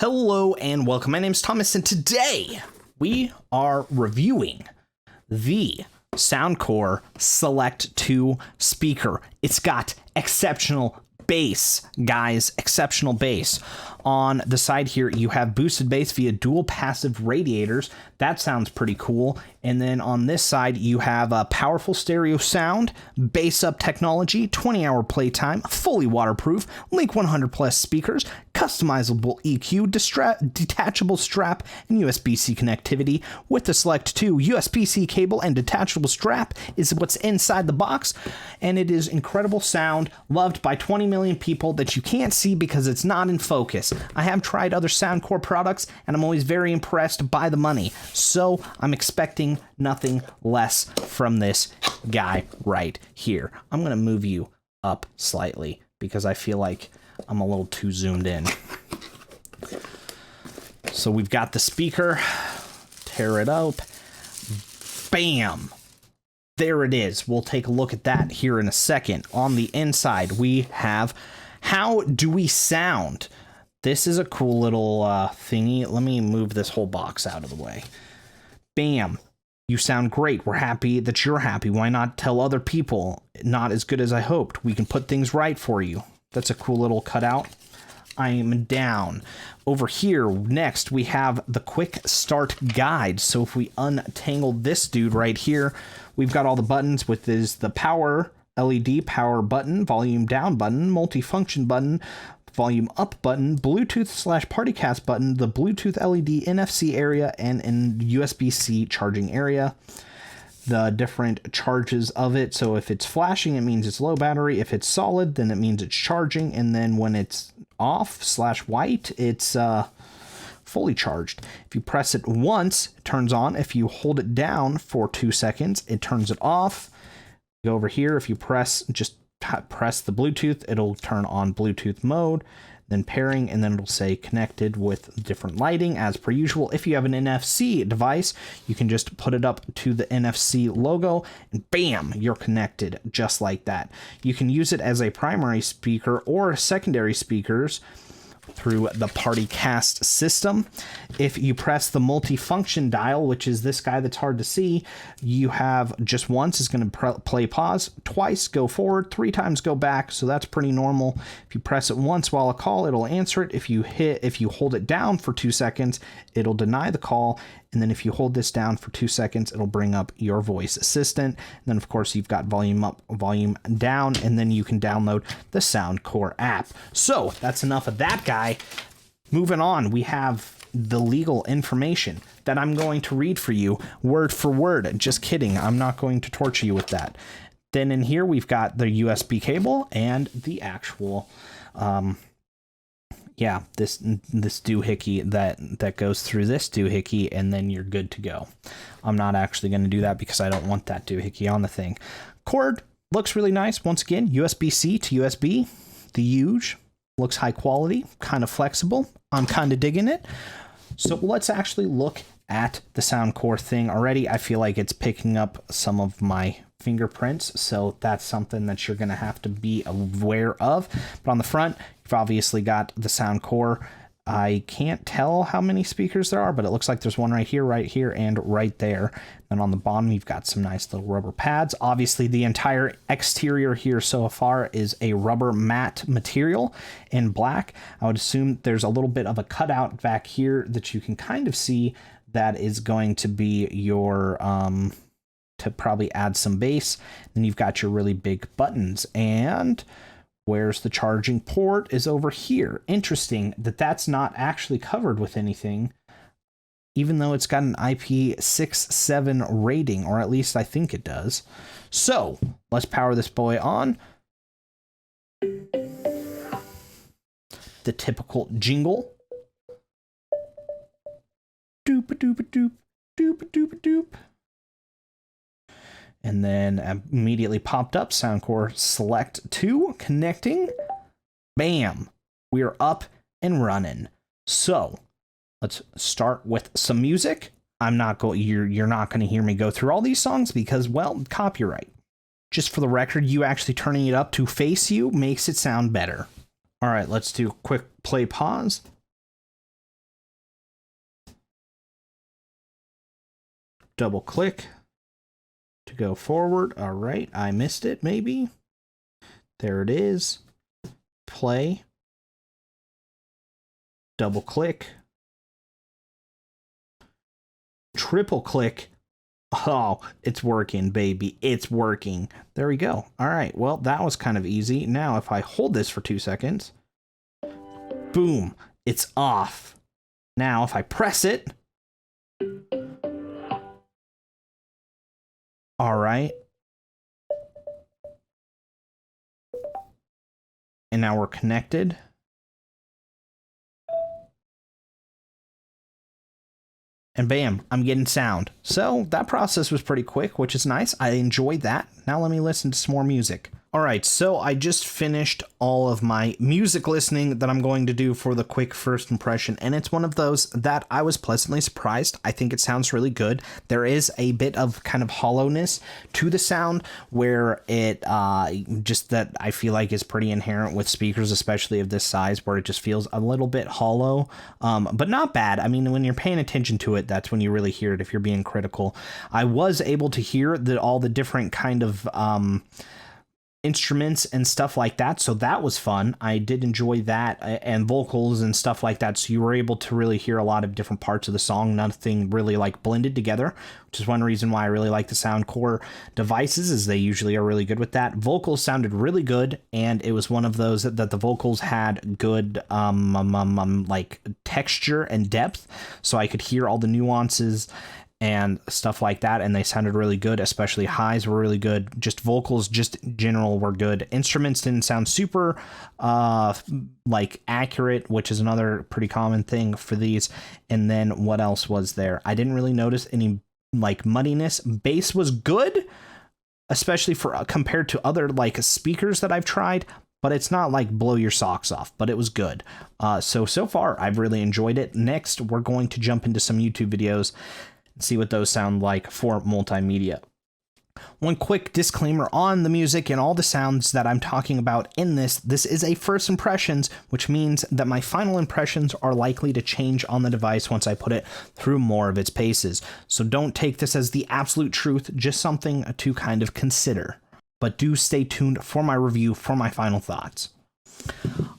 Hello and welcome. My name's Thomas, and today we are reviewing the Soundcore Select 2 speaker. It's got exceptional bass, guys, exceptional bass. On the side here, you have boosted bass via dual passive radiators. That sounds pretty cool. And then on this side, you have a powerful stereo sound, bass up technology, 20-hour playtime, fully waterproof, Link 100 plus speakers, customizable EQ, detachable strap, and USB-C connectivity. With the Select 2, USB-C cable and detachable strap is what's inside the box, and it is incredible sound, loved by 20 million people that you can't see because it's not in focus. I have tried other Soundcore products, and I'm always very impressed by the money, so I'm expecting nothing less from this guy right here. I'm going to move you up slightly because I feel like I'm a little too zoomed in. So we've got the speaker. Tear it up. Bam! There it is. We'll take a look at that here in a second. On the inside, we have how do we sound? This is a cool little thingy. Let me move this whole box out of the way. Bam. You sound great. We're happy that you're happy. Why not tell other people not as good as I hoped? We can put things right for you. That's a cool little cutout. I am down. Over here, next, we have the quick start guide. So if we untangle this dude right here, we've got all the buttons with the power LED power button, volume down button, multifunction button, volume up button, Bluetooth/PartyCast button, the Bluetooth LED NFC area, and in USB-C charging area. The different charges of it. So if it's flashing, it means it's low battery. If it's solid, then it means it's charging. And then when it's off/white, it's fully charged. If you press it once, it turns on. If you hold it down for 2 seconds, it turns it off. Go over here. If you press the Bluetooth, it'll turn on Bluetooth mode, then pairing, and then it'll say connected with different lighting as per usual. If you have an NFC device, you can just put it up to the NFC logo and bam, you're connected just like that. You can use it as a primary speaker or secondary speakers through the PartyCast system. If you press the multifunction dial, which is this guy that's hard to see, you have just once is going to play pause, twice go forward, 3 times go back, so that's pretty normal. If you press it once while a call, it'll answer it. If you hold it down for 2 seconds, it'll deny the call. And then if you hold this down for 2 seconds, it'll bring up your voice assistant. And then, of course, you've got volume up, volume down, and then you can download the Soundcore app. So that's enough of that guy. Moving on, we have the legal information that I'm going to read for you word for word. Just kidding. I'm not going to torture you with that. Then in here, we've got the USB cable and the actual this doohickey that goes through this doohickey, and then you're good to go. I'm not actually going to do that because I don't want that doohickey on the thing. Cord looks really nice. Once again, USB-C to USB. The huge looks high quality, kind of flexible. I'm kind of digging it. So let's actually look at the Soundcore thing already. I feel like it's picking up some of my fingerprints, so that's something that you're going to have to be aware of. But on the front, you've obviously got the Soundcore. I can't tell how many speakers there are, but it looks like there's one right here, and right there. And on the bottom, you've got some nice little rubber pads. Obviously, the entire exterior here so far is a rubber matte material in black. I would assume there's a little bit of a cutout back here that you can kind of see that is going to be your to probably add some bass. Then you've got your really big buttons, and where's the charging port is over here. Interesting that that's not actually covered with anything, even though it's got an IP67 rating, or at least I think it does. So let's power this boy on. The typical jingle. Doop-a-doop-a-doop, doop-a-doop-a-doop. And then immediately popped up Soundcore Select 2 connecting. Bam. We are up and running. So let's start with some music. You're not going to hear me go through all these songs because, well, copyright. Just for the record, you actually turning it up to face you makes it sound better. All right, let's do a quick play pause. double click to go forward. All right, I missed it maybe. There it is. Play. Double click. Triple click. Oh, it's working, baby. It's working. There we go. All right, well, that was kind of easy. Now, if I hold this for 2 seconds, boom, it's off. Now, if I press it, all right. And now we're connected. And bam, I'm getting sound. So that process was pretty quick, which is nice. I enjoyed that. Now let me listen to some more music. All right, so I just finished all of my music listening that I'm going to do for the quick first impression, and it's one of those that I was pleasantly surprised. I think it sounds really good. There is a bit of kind of hollowness to the sound where it just that I feel like is pretty inherent with speakers, especially of this size, where it just feels a little bit hollow, but not bad. I mean, when you're paying attention to it, that's when you really hear it if you're being critical. I was able to hear all the different kind of instruments and stuff like that, so that was fun. I did enjoy that, and vocals and stuff like that, so you were able to really hear a lot of different parts of the song, nothing really like blended together, which is one reason why I really like the Soundcore devices, is they usually are really good with that. Vocals sounded really good, and it was one of those that the vocals had good like texture and depth, so I could hear all the nuances and stuff like that, and they sounded really good, especially highs were really good. Just vocals, just general, were good. Instruments didn't sound super like accurate, which is another pretty common thing for these. And then what else was there? I didn't really notice any like muddiness. Bass was good, especially for compared to other like speakers that I've tried, but it's not like blow your socks off, but it was good. So far I've really enjoyed it. Next, we're going to jump into some YouTube videos, see what those sound like for multimedia. One quick disclaimer on the music and all the sounds that I'm talking about in this is a first impressions, which means that my final impressions are likely to change on the device once I put it through more of its paces. So don't take this as the absolute truth, just something to kind of consider. But do stay tuned for my review for my final thoughts.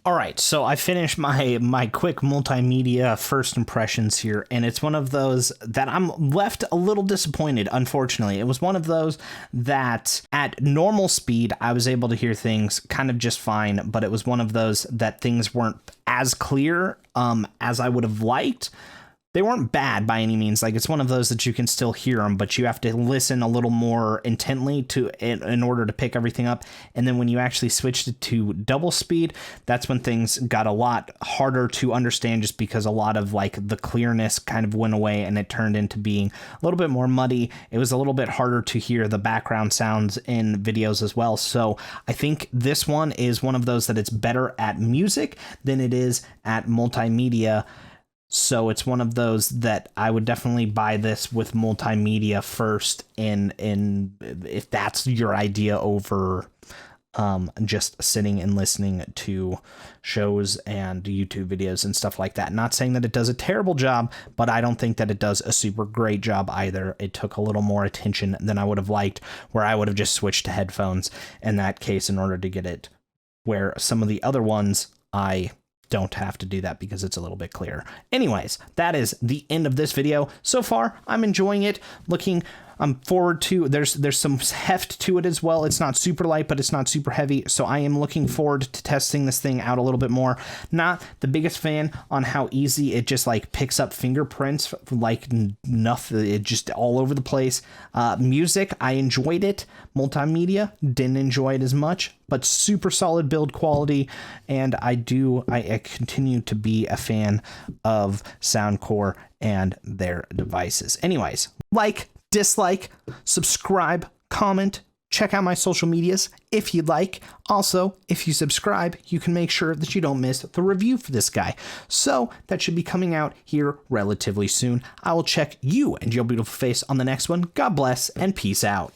All right, so I finished my quick multimedia first impressions here, and it's one of those that I'm left a little disappointed, unfortunately. It was one of those that at normal speed, I was able to hear things kind of just fine, but it was one of those that things weren't as clear as I would have liked. They weren't bad by any means. Like, it's one of those that you can still hear them, but you have to listen a little more intently in order to pick everything up. And then when you actually switched it to double speed, that's when things got a lot harder to understand, just because a lot of like the clearness kind of went away and it turned into being a little bit more muddy. It was a little bit harder to hear the background sounds in videos as well. So I think this one is one of those that it's better at music than it is at multimedia. So it's one of those that I would definitely buy this with multimedia first, in if that's your idea over just sitting and listening to shows and YouTube videos and stuff like that. Not saying that it does a terrible job, but I don't think that it does a super great job either. It took a little more attention than I would have liked, where I would have just switched to headphones in that case in order to get it, where some of the other ones I don't have to do that because it's a little bit clearer. Anyways, that is the end of this video. So far, I'm enjoying it. I'm forward to, there's some heft to it as well. It's not super light, but it's not super heavy. So I am looking forward to testing this thing out a little bit more. Not the biggest fan on how easy it just like picks up fingerprints, like nothing, it just all over the place. Music, I enjoyed it. Multimedia, didn't enjoy it as much, but super solid build quality. And I continue to be a fan of Soundcore and their devices. Anyways, like, dislike, subscribe, comment, check out my social medias if you'd like. Also, if you subscribe, you can make sure that you don't miss the review for this guy. So that should be coming out here relatively soon. I will check you and your beautiful face on the next one. God bless and peace out.